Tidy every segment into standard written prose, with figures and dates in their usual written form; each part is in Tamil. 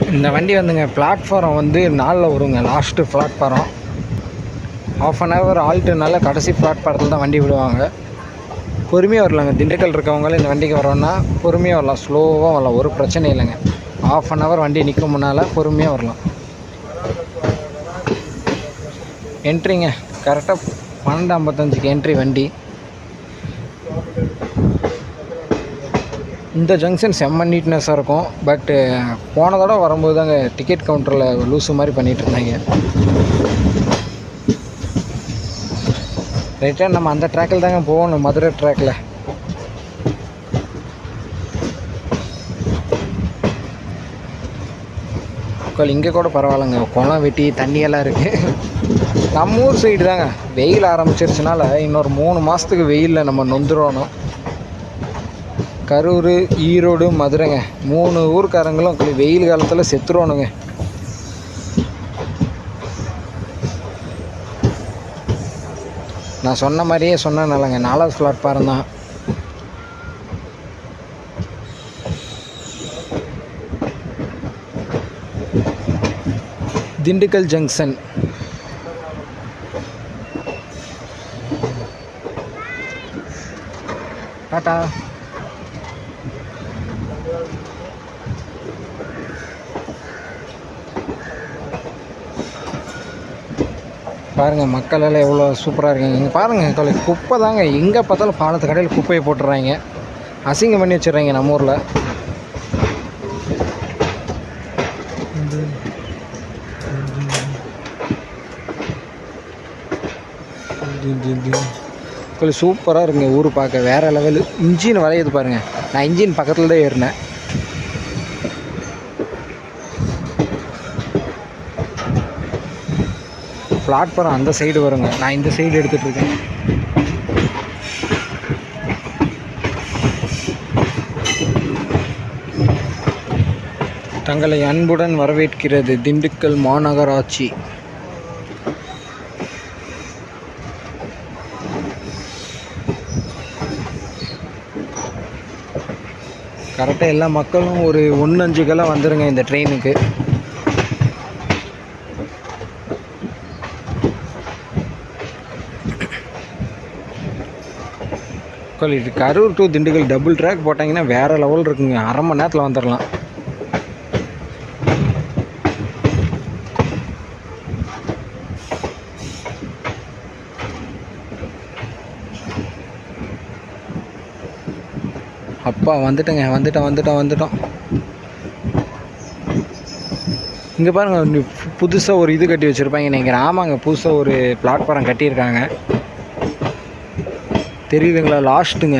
இந்த வண்டி வந்துங்க பிளாட்ஃபாரம் வந்து 4 வருங்க. லாஸ்ட்டு பிளாட்ஃபாரம் ½ அன் ஹவர் ஆல்ட்டுனால கடைசி பிளாட்ஃபாரத்தில் தான் வண்டி விடுவாங்க. பொறுமையாக வரலாங்க. திண்டுக்கல் இருக்கவங்களும் இந்த வண்டிக்கு வரோன்னா பொறுமையாக வரலாம், ஸ்லோவாக வரலாம், ஒரு பிரச்சனை இல்லைங்க. ½ அன் ஹவர் வண்டி நிற்கும் முன்னால் பொறுமையாக வரலாம். என்ட்ரிங்க கரெக்டாக 12:55க்கு என்ட்ரி வண்டி. இந்த ஜங்ஷன் செம்ம நீட்னஸாக இருக்கும். பட்டு போன தடவை வரும்போது தாங்க டிக்கெட் கவுண்டரில் லூஸு மாதிரி பண்ணிகிட்டு இருந்தாங்க. ரைட்டாக நம்ம அந்த ட்ராக்கில் தாங்க போகணும், மதுரை ட்ராக்கில். இங்கே கூட பரவாயில்லைங்க, குளம் வெட்டி தண்ணியெல்லாம் இருக்குது. நம்ம ஊர் சைடு தாங்க வெயில் ஆரம்பிச்சிருச்சுனால இன்னொரு 3 மாதத்துக்கு வெயிலில் நம்ம நொந்துடணும். கரூர், ஈரோடு, மதுரைங்க 3 ஊருக்காரங்களும் வெயில் காலத்தில் செத்துருவானுங்க. நான் சொன்ன மாதிரியே சொன்னேன்னாலங்க 4வது பிளாட்ஃபாரம் தான். திண்டுக்கல் ஜங்ஷன். டாட்டா. பாருங்கள் மக்கள் எல்லாம் எவ்வளோ சூப்பராக இருக்காங்க. இங்கே பாருங்கள் குப்பை தாங்க எங்கே பார்த்தாலும் பாலத்து கடையில் குப்பையை போட்டுடுறாங்க, அசிங்கம் பண்ணி வச்சிடுறாங்க நம்ம ஊரில். சூப்பராக இருக்குங்க ஊர் பார்க்க, வேறு லெவலு. இன்ஜின் வளையுது பாருங்கள். நான் இன்ஜின் பக்கத்தில் தான் ஏறினேன். பிளாட்ஃபாரம் அந்த சைடு வருங்க, நான் இந்த சைடு எடுத்துகிட்ருக்கேன். தங்களை அன்புடன் வரவேற்கிறது திண்டுக்கல் மாநகராட்சி. கரெக்டாக எல்லா மக்களும் ஒரு 1:05 வந்துடுங்க இந்த ட்ரெயினுக்கு. இது Karur to Dindigul double track போட்டாங்கன்னா வேறு லெவல் இருக்குங்க. அரை மணி நேரத்தில் வந்துடலாம். அப்பா வந்துட்டோங்க, வந்துட்டோம். இங்கே பாருங்கள் புதுசாக ஒரு இது கட்டி வச்சுருப்பாங்க நினைக்கிறேன். ஆமாங்க, புதுசாக ஒரு பிளாட்ஃபாரம் கட்டியிருக்காங்க, தெரியுதுங்களா? லாஸ்ட்டுங்க.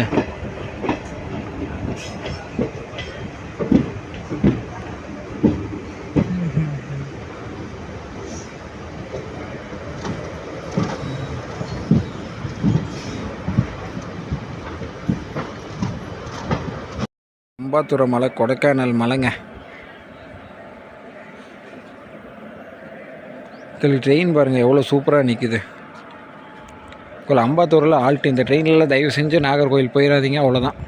அம்பாத்துறை மலை, கொடைக்கானல் மலைங்க. ட்ரெயின் பாருங்கள் எவ்வளோ சூப்பராக நிற்குது. அம்பாத்தூரில் ஆல்ட்டு. இந்த ட்ரெயினில் தயவு செஞ்சு நாகர்கோவில் போயிடாதீங்க, அவ்வளோதான்.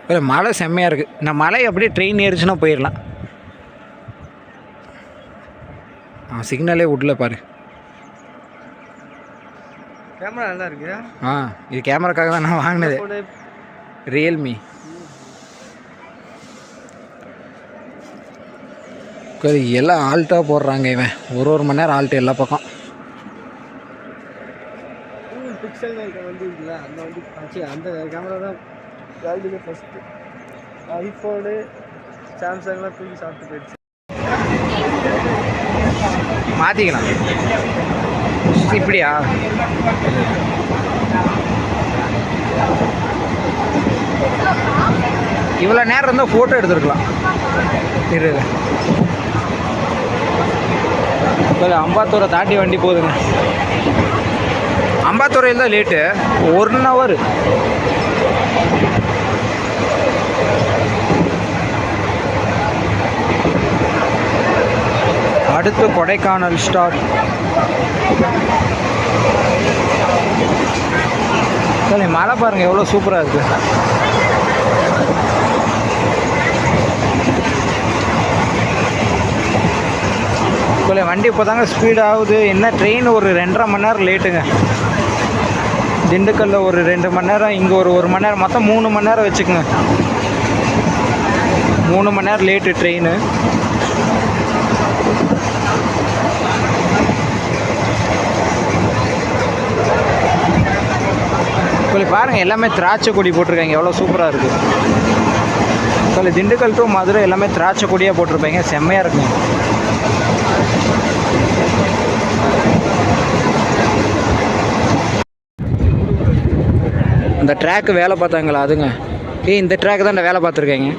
இல்லை மழை செம்மையாக இருக்குது. இந்த மழை அப்படியே ட்ரெயின் ஏறிச்சுன்னா போயிடலாம். சிக்னலே விடல பாரு. கேமரா நல்லா இருக்கு. இது கேமராக்காக தான் நான் வாங்கினது, ரியல்மி. எல்லாம் ஆல்ட்டாக போடுறாங்க. இவன் ஒரு மணி நேரம் ஆல்ட்டு எல்லா பக்கம். பிக்சல் வண்டி இருக்குல்ல, அந்த வண்டி அந்த கேமரா தான் வேர்ல்டுக்கு ஃபஸ்ட்டு. ஐஃபோனு, சாம்சங்லாம் தூக்கி சாப்பிட்டு போயிடுச்சு. மாற்றிக்கலாம். இப்படியா? இவ்வளோ நேரம் இருந்தால் ஃபோட்டோ எடுத்துருக்கலாம். அம்பாத்தூரை தாண்டி வண்டி போகுதுங்க. அம்பாத்துறையில் தான் லேட்டு, 1 ஹவர். அடுத்து கொடைக்கானல் ஸ்டாப். சரி மழை பாருங்கள் எவ்வளோ சூப்பராக இருக்குது. இல்லை வண்டி இப்போ தாங்க ஸ்பீட் ஆகுது. என்ன ட்ரெயின் ஒரு 2.5 மணி நேரம் லேட்டுங்க. திண்டுக்கல்லில் ஒரு 2 மணி நேரம், இங்கே ஒரு 1 மணி நேரம், மொத்தம் 3 மணி நேரம் வச்சுக்கோங்க. 3 மணி நேரம் லேட்டு ட்ரெயின். இப்போ பாருங்கள் எல்லாமே திராட்சை கொடி போட்டிருக்காங்க, எவ்வளோ சூப்பராக இருக்குது. இப்போ திண்டுக்கல் டு மதுரை எல்லாமே திராட்சை கொடியாக போட்டிருப்பாங்க, செம்மையாக இருக்குங்க. அந்த ட்ராக்கு வேலை பார்த்தாங்களா அதுங்க. இந்த ட்ராக்கு தான் வேலை பார்த்துருக்கேங்க.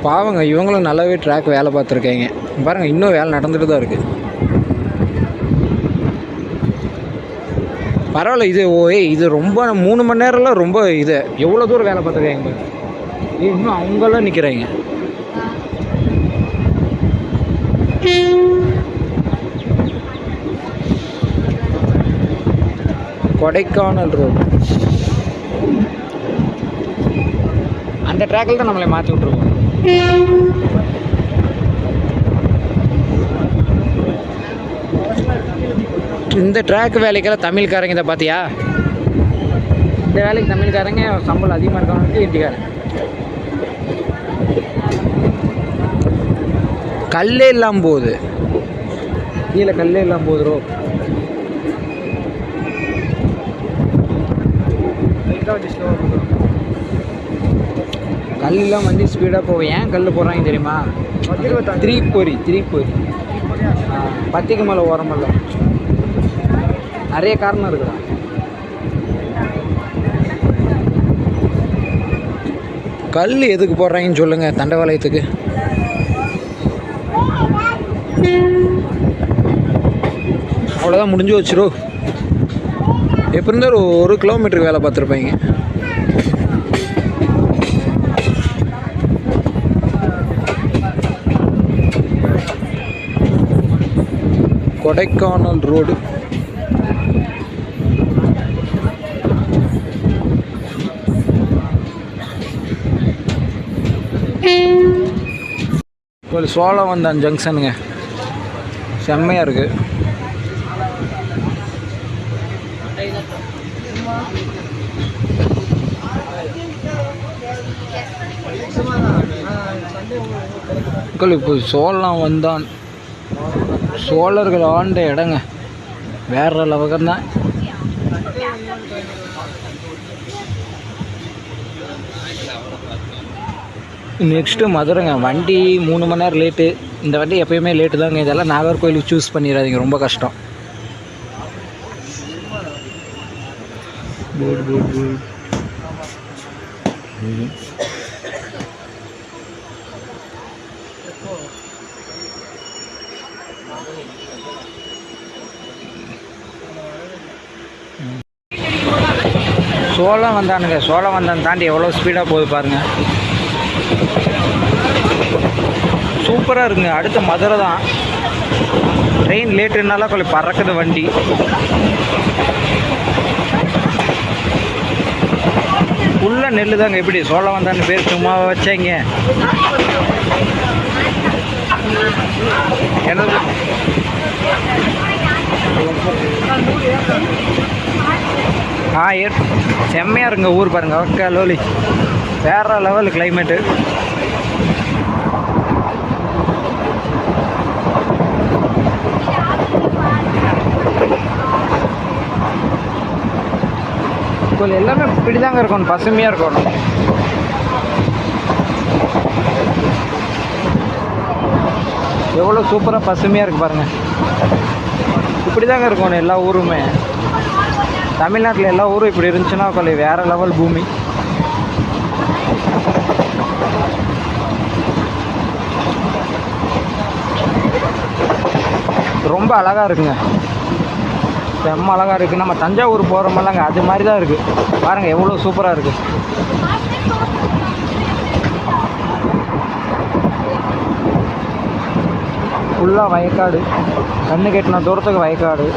பாவங்க இவங்களும் நல்லாவே ட்ராக் வேலை பார்த்துருக்கேங்க. பாருங்கள் இன்னும் வேலை நடந்துட்டு தான் இருக்குது. பரவாயில்ல. இது ரொம்ப 3 மணி நேரம்லாம் ரொம்ப இது எவ்வளோ தூரம் வேலை பார்த்துருக்காங்க. இன்னும் அவங்களாம் நிற்கிறாங்க. கொடைக்கானல் ரோடு அந்த ட்ராக்கில் தான் நம்மளை மாற்றி விட்ருவோம். இந்த ட்ராக் வேலைக்கெல்லாம் தமிழ்காரங்க இதை பார்த்தியா? இந்த வேலைக்கு தமிழ்காரங்க சம்பளம் அதிகமாக இருக்கவங்களுக்கு இந்திக்காரங்க. கல்லே இல்லாமல் போகுது, கீழே கல்லே இல்லாமல் போகுது. ரோ கல் இல்லாமல் வண்டி ஸ்பீடாக போகும். ஏன் கல் போடுறாங்க தெரியுமா? திரிப்பொறி பத்திக்கு மேலே ஓரமல்ல, நிறைய காரணம் இருக்குதா. கல் எதுக்கு போடுறாங்கன்னு சொல்லுங்கள். தண்டவாளயத்துக்கு அவ்வளோதான் முடிஞ்சு வச்சிரும். எப்படி இருந்தாலும் 1 கிலோமீட்டருக்கு வேலை பார்த்துருப்பாங்க. கொடைக்கானல் ரோடு ஒரு சோழவந்தான் ஜங்ஷனுங்க, செம்மையாக இருக்குது. இப்போ சோழவந்தான் சோழர்கள் ஆண்ட இடங்க, வேற லவகம் தான். நெக்ஸ்ட்டு மதுரைங்க. வண்டி 3 மணி நேரம் லேட்டு. இந்த வண்டி எப்போயுமே லேட்டு தாங்க. இதெல்லாம் நாகர்கோயிலுக்கு சூஸ் பண்ணிடாதீங்க, ரொம்ப கஷ்டம். சோழவந்தானுங்க. சோழவந்தான் தாண்டி எவ்வளோ ஸ்பீடாக போகுது பாருங்கள். சூப்பராக இருக்குங்க. அடுத்த மதுரை தான். ட்ரெயின் லேட்டுனால கொஞ்சம் பறக்குது வண்டி. ஃபுல்லாக நெல் தாங்க. எப்படி சோழவந்தான்னு பேர் சும்மா வச்சேங்க. எனது செம்மையாக இருங்க ஊர் பாருங்க. ஓகே லோலி, வேற லெவல் கிளைமேட்டு. எல்லாமே இப்படிதாங்க இருக்கணும், பசுமையாக இருக்கணும். எவ்வளோ சூப்பராக பசுமையாக இருக்குது பாருங்கள். இப்படி தாங்க இருக்கணும் எல்லா ஊருமே. தமிழ்நாட்டில் எல்லா ஊரும் இப்படி இருந்துச்சுன்னா கொஞ்சம் வேறு லெவல் பூமி. ரொம்ப அழகாக இருக்குங்க, செம்ம அழகாக இருக்குது. நம்ம தஞ்சாவூர் போகிறோமெல்லாங்க அது மாதிரி தான் இருக்குது பாருங்கள், எவ்வளோ சூப்பராக இருக்குது. ஃபுல்லாக வயக்காடு, கண்ணு கெட்டின தூரத்துக்கு வயக்காடு.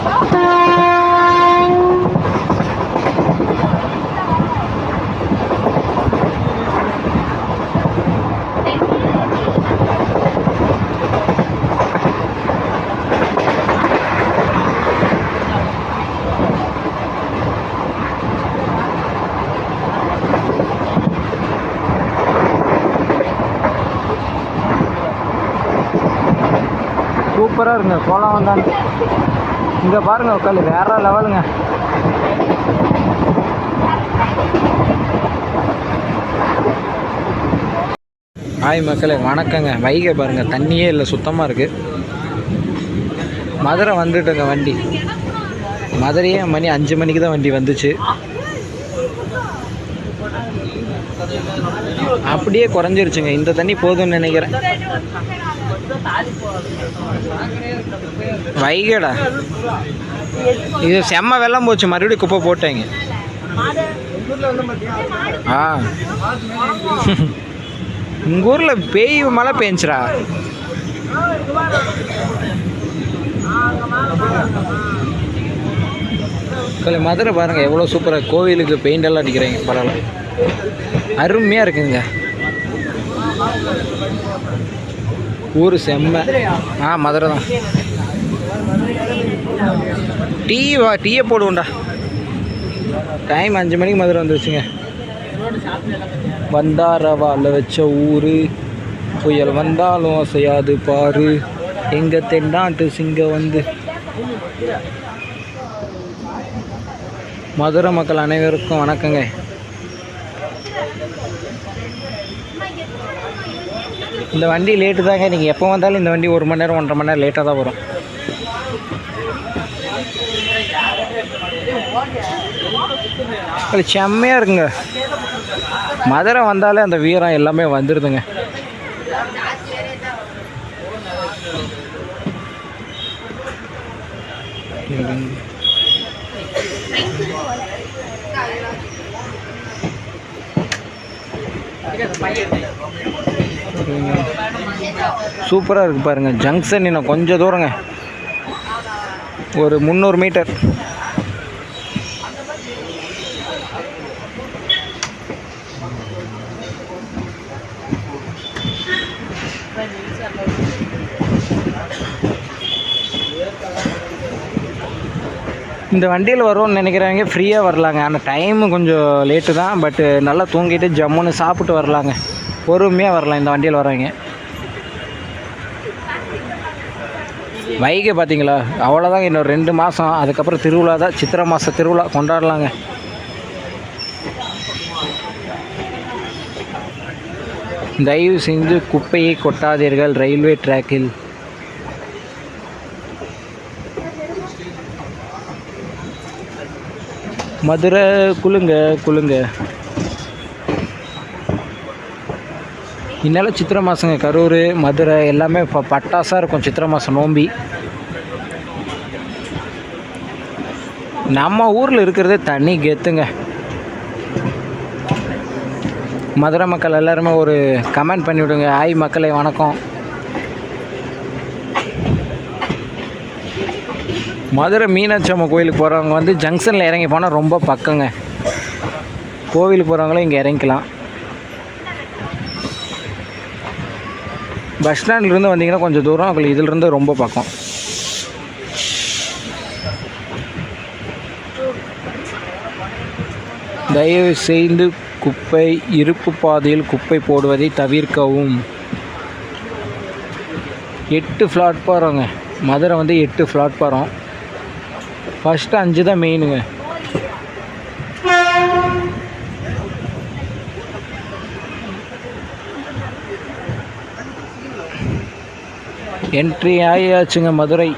சூப்பராக இருக்குங்க கோலம் வந்தாங்க. இங்கே பாருங்கள் உட்காந்து வேற லெவலுங்க. ஹாய் மக்களே, வணக்கங்க. வைகை பாருங்கள், தண்ணியே இல்லை, சுத்தமாக இருக்குது. மதுரை வந்துட்டுங்க வண்டி. மதுரையே மணி 5 மணிக்கு தான் வண்டி வந்துச்சு. அப்படியே குறைஞ்சிருச்சுங்க. இந்த தண்ணி போதும்னு நினைக்கிறேன். வைகடா இது செம்ம வெள்ளம் போச்சு. மறுபடியும் குப்பை போட்டாங்க. உங்கள் ஊரில் பேய் மழை பெஞ்சிரா? மதுரை பாருங்கள் எவ்வளோ சூப்பராக. கோவிலுக்கு பெயிண்டெல்லாம் அடிக்கிறாங்க. பரவாயில்ல, அருமையாக இருக்குங்க. ஊர் செம்ம. மதுரை தான். டீயை போடுவோண்டா. டைம் 5 மணிக்கு மதுரை வந்துருச்சுங்க. வந்தாரவால வச்ச ஊர், புயல் வந்தாலும் அசையாது பாரு, எங்கள் தென்னாட்டு சிங்கம் வந்து. மதுரை மக்கள் அனைவருக்கும் வணக்கங்க. இந்த வண்டி லேட்டு தாங்க. நீங்கள் எப்போ வந்தாலும் இந்த வண்டி 1 மணி நேரம் 1.5 மணி நேரம் லேட்டாக தான் வரும். அது செம்மையாக இருக்குங்க. மதுரை வந்தாலே அந்த வீரம் எல்லாமே வந்துடுதுங்க. சூப்பராக இருக்குது பாருங்கள். ஜங்ஷன் இன்னும் கொஞ்சம் தூரங்க, ஒரு 300 மீட்டர். இந்த வண்டியில் வருவோம்னு நினைக்கிறாங்க. ஃப்ரீயாக வரலாங்க. ஆனால் டைமு கொஞ்சம் லேட்டு தான். பட்டு நல்லா தூங்கிட்டு ஜம்முன்னு சாப்பிட்டு வரலாங்க. பொறுமையாக வரலாம் இந்த வண்டியில் வராங்க. வைகை பார்த்தீங்களா, அவ்வளோதாங்க. இன்னொரு 2 மாதம், அதுக்கப்புறம் திருவிழா தான். சித்திரை மாதம் திருவிழா கொண்டாடலாங்க. தயவு செஞ்சு குப்பையை கொட்டாதீர்கள் ரயில்வே ட்ராக்கில். மதுரை குளுங்க குளுங்க. இந்நாள் சித்திரை மாதங்க. கரூர், மதுரை எல்லாமே இப்போ பட்டாசாக இருக்கும் சித்திரை மாதம் நோம்பி. நம்ம ஊரில் இருக்கிறதே தனி கெத்துங்க. மதுரை மக்கள் எல்லாருமே ஒரு கமெண்ட் பண்ணிவிடுங்க. ஹாய் மக்களே, வணக்கம். மதுரை மீனாட்சி அம்மா கோயிலுக்கு போகிறவங்க வந்து ஜங்ஷனில் இறங்கி போனால் ரொம்ப பக்கங்க. கோவிலுக்கு போகிறவங்களும் இங்கே இறங்கிக்கலாம். பஸ் ஸ்டாண்ட்லேருந்து வந்தீங்கன்னா கொஞ்சம் தூரம், உங்களுக்கு இதிலிருந்து ரொம்ப பக்கம். தயவு செய்து குப்பை இருப்பு பாதையில் குப்பை போடுவதை தவிர்க்கவும். 8 பிளாட்பாரங்க. மதுரை வந்து 8 பிளாட்பாரம். ஃபஸ்ட்டு 5 தான் மெயினுங்க. என்ட்ரி ஆகியாச்சுங்க மதுரை.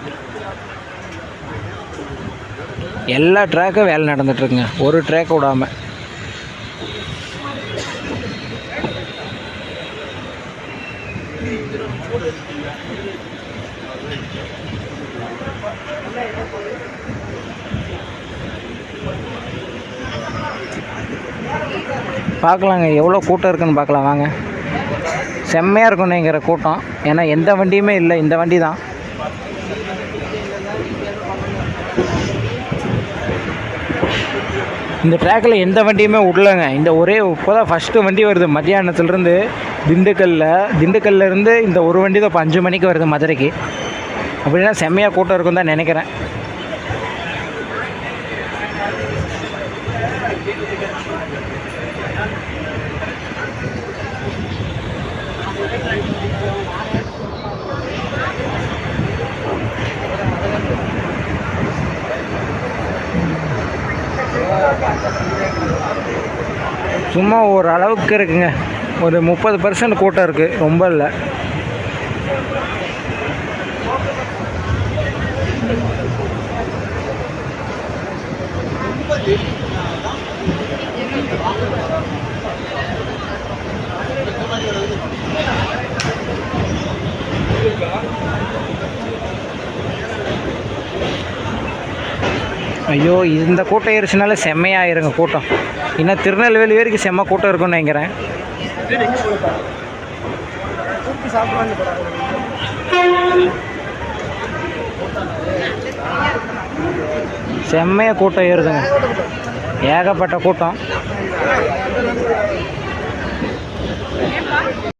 எல்லா ட்ராக்கும் வேலை நடந்துகிட்ருக்குங்க, ஒரு ட்ராக் விடாமல். பார்க்கலாங்க எவ்வளோ கூட்டம் இருக்குன்னு பார்க்கலாம் வாங்க. செம்மையாக இருக்கும் நினைக்கிற கூட்டம். ஏன்னா எந்த வண்டியுமே இல்லை, இந்த வண்டி தான். இந்த ட்ராக்கில் எந்த வண்டியுமே விடலங்க. இந்த ஒரே இப்போ தான் ஃபஸ்ட்டு வண்டி வருது மத்தியானத்துலேருந்து திண்டுக்கல்லேருந்து இந்த ஒரு வண்டி தான் இப்போ 5 மணிக்கு வருது மதுரைக்கு. அப்படின்னா செம்மையாக கூட்டம் இருக்குன்னு தான் நினைக்கிறேன். சும்மா ஒரு அளவுக்கு இருக்குங்க. ஒரு 30% கூட்டம் இருக்குது, ரொம்ப இல்லை. ஐயோ, இந்த கூட்டம் ஏறிச்சுனால செம்மையாயிருங்க கூட்டம். இன்னும் திருநெல்வேலி வரைக்கும் செம்ம கூட்டம் இருக்குன்னு நினைக்கிறேன். செம்மையாக கூட்டம் ஏறுதுங்க, ஏகப்பட்ட கூட்டம்.